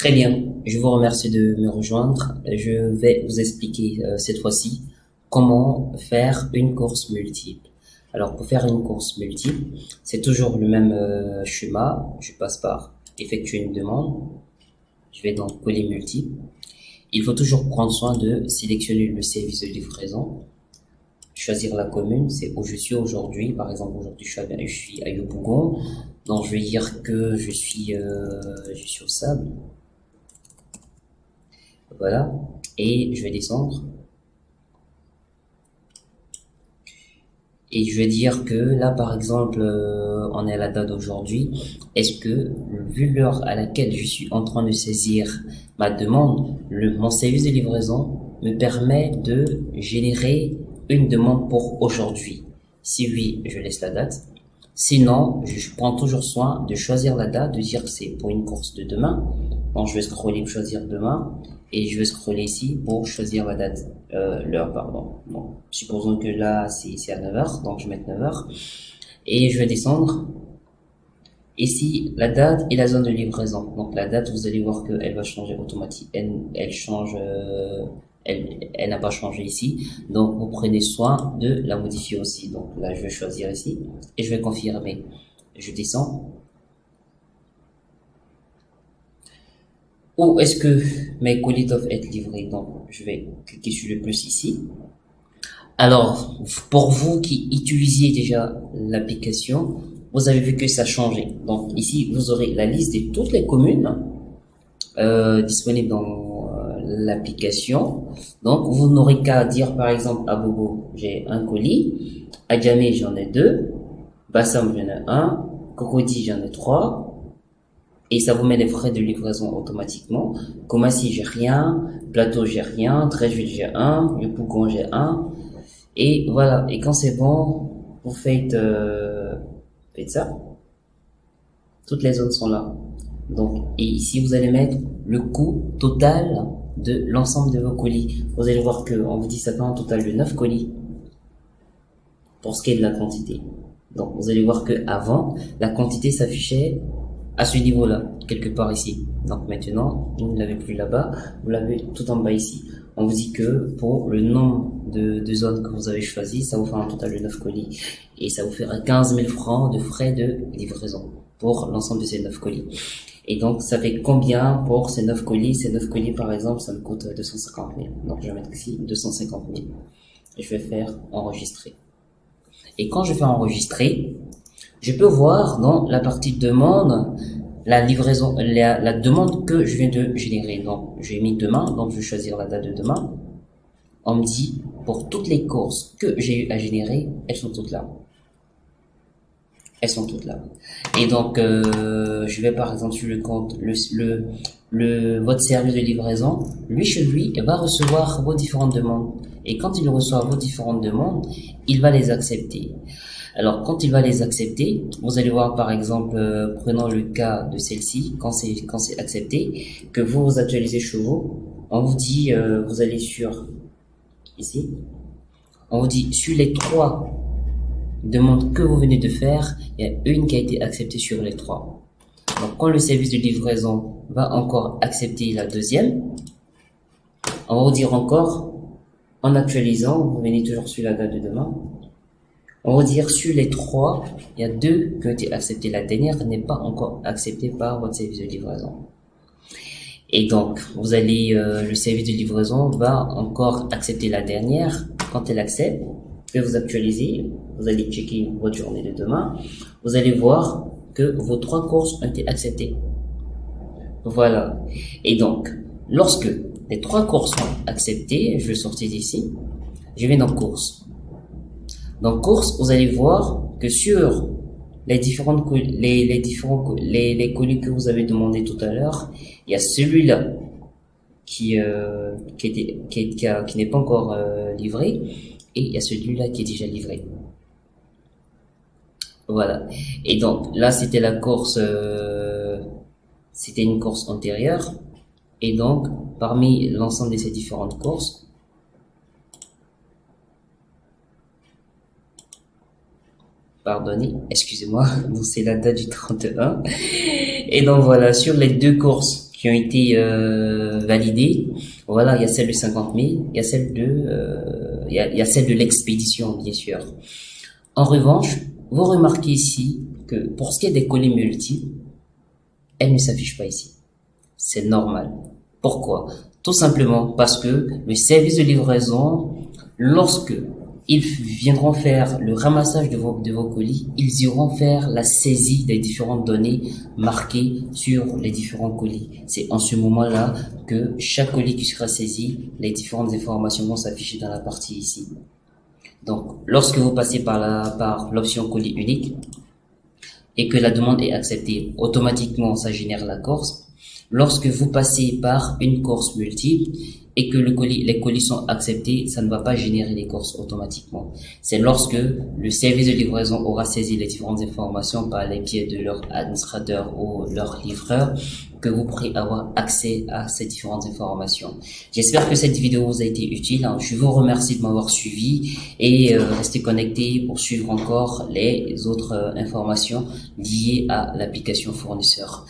Très bien, je vous remercie de me rejoindre. Je vais vous expliquer cette fois-ci comment faire une course multiple. Alors pour faire une course multiple, c'est toujours le même schéma. Je passe par effectuer une demande. Je vais dans colis multiple. Il faut toujours prendre soin de sélectionner le service de livraison, choisir la commune, c'est où je suis aujourd'hui. Par exemple, aujourd'hui je suis à Yopougon, donc je vais dire que je suis au Sable. Voilà. Et je vais descendre. Et je vais dire que là, par exemple, on est à la date d'aujourd'hui. Est-ce que, vu l'heure à laquelle je suis en train de saisir ma demande, mon service de livraison me permet de générer une demande pour aujourd'hui? Si oui, je laisse la date. Sinon, je prends toujours soin de choisir la date, de dire que c'est pour une course de demain. Donc, je vais scroller pour choisir demain et je vais scroller ici pour choisir la date, l'heure, pardon. Donc, supposons que là, c'est à 9 heures, donc je vais mettre 9 heures et je vais descendre. Ici, la date et la zone de livraison. Donc, la date, vous allez voir qu'elle va changer automatiquement. Elle change, elle n'a pas changé ici. Donc, vous prenez soin de la modifier aussi. Donc, là, je vais choisir ici et je vais confirmer. Je descends. Où est-ce que mes colis doivent être livrés? Donc, je vais cliquer sur le plus ici. Alors, pour vous qui utilisiez déjà l'application, vous avez vu que ça a changé. Donc, ici, vous aurez la liste de toutes les communes disponibles dans l'application. Donc, vous n'aurez qu'à dire, par exemple, à Bobo, j'ai un colis. À Djamé, j'en ai deux. Bassam, j'en ai un. Cocody, j'en ai trois. Et ça vous met les frais de livraison automatiquement. Koumassi, j'ai rien. Plateau, j'ai rien. Tréjville, j'ai un. Yopougon, j'ai un. Et voilà. Et quand c'est bon, vous faites ça. Toutes les zones sont là. Donc, et ici, vous allez mettre le coût total de l'ensemble de vos colis. Vous allez voir que on vous dit ça fait un total de 9 colis pour ce qui est de la quantité. Donc, vous allez voir que avant, la quantité s'affichait à ce niveau-là, quelque part ici. Donc maintenant, vous ne l'avez plus là-bas, vous l'avez tout en bas ici. On vous dit que pour le nombre de zones que vous avez choisi, ça vous fait un total de 9 colis. Et ça vous fera 15 000 francs de frais de livraison pour l'ensemble de ces 9 colis. Et donc, ça fait combien pour ces 9 colis? Ces 9 colis, par exemple, ça me coûte 250 000. Donc, je vais mettre ici 250 000. Et je vais faire enregistrer. Et quand je fais enregistrer, je peux voir dans la partie demande la livraison, la demande que je viens de générer. Donc, j'ai mis demain, donc je vais choisir la date de demain. On me dit, pour toutes les courses que j'ai eu à générer, elles sont toutes là. Elles sont toutes là. Et donc, je vais par exemple sur le compte, votre service de livraison, lui chez lui, il va recevoir vos différentes demandes. Et quand il reçoit vos différentes demandes, il va les accepter. Alors, quand il va les accepter, vous allez voir par exemple, prenons le cas de celle-ci, quand c'est accepté, que vous actualisez chez vous, on vous dit, vous allez sur ici, on vous dit sur les 3 demandes que vous venez de faire, il y a une qui a été acceptée sur les 3. Donc, quand le service de livraison va encore accepter la deuxième, on va vous dire encore, en actualisant, vous venez toujours sur la date de demain. On va dire sur les 3, il y a 2 qui ont été acceptés. La dernière n'est pas encore acceptée par votre service de livraison. Et donc, vous allez, le service de livraison va encore accepter la dernière. Quand elle accepte, que vous actualisez, vous allez checker votre journée de demain. Vous allez voir que vos 3 courses ont été acceptées. Voilà. Et donc, lorsque les 3 courses sont acceptées, je vais sortir d'ici. Je vais dans courses. Dans course, vous allez voir que sur les les colis que vous avez demandé tout à l'heure, il y a celui-là qui n'est pas encore livré et il y a celui-là qui est déjà livré. Voilà. Et donc là, c'était la course, c'était une course antérieure. Et donc, parmi l'ensemble de ces différentes courses, pardonnez, excusez-moi, donc c'est la date du 31. Et donc voilà, sur les 2 courses qui ont été validées. Voilà, il y a celle de 50 000, il y a celle de il y a celle de l'expédition, bien sûr. En revanche, vous remarquez ici que pour ce qui est des colis multiples, elles ne s'affichent pas ici. C'est normal. Pourquoi? Tout simplement parce que le service de livraison, lorsque ils viendront faire le ramassage de vos colis, ils iront faire la saisie des différentes données marquées sur les différents colis. C'est en ce moment-là que chaque colis qui sera saisi, les différentes informations vont s'afficher dans la partie ici. Donc, lorsque vous passez par l'option colis unique et que la demande est acceptée, automatiquement ça génère la course. Lorsque vous passez par une course multiple et que les colis sont acceptés, ça ne va pas générer les courses automatiquement. C'est lorsque le service de livraison aura saisi les différentes informations par les biais de leur administrateur ou leur livreur que vous pourrez avoir accès à ces différentes informations. J'espère que cette vidéo vous a été utile. Je vous remercie de m'avoir suivi et restez connectés pour suivre encore les autres informations liées à l'application fournisseur.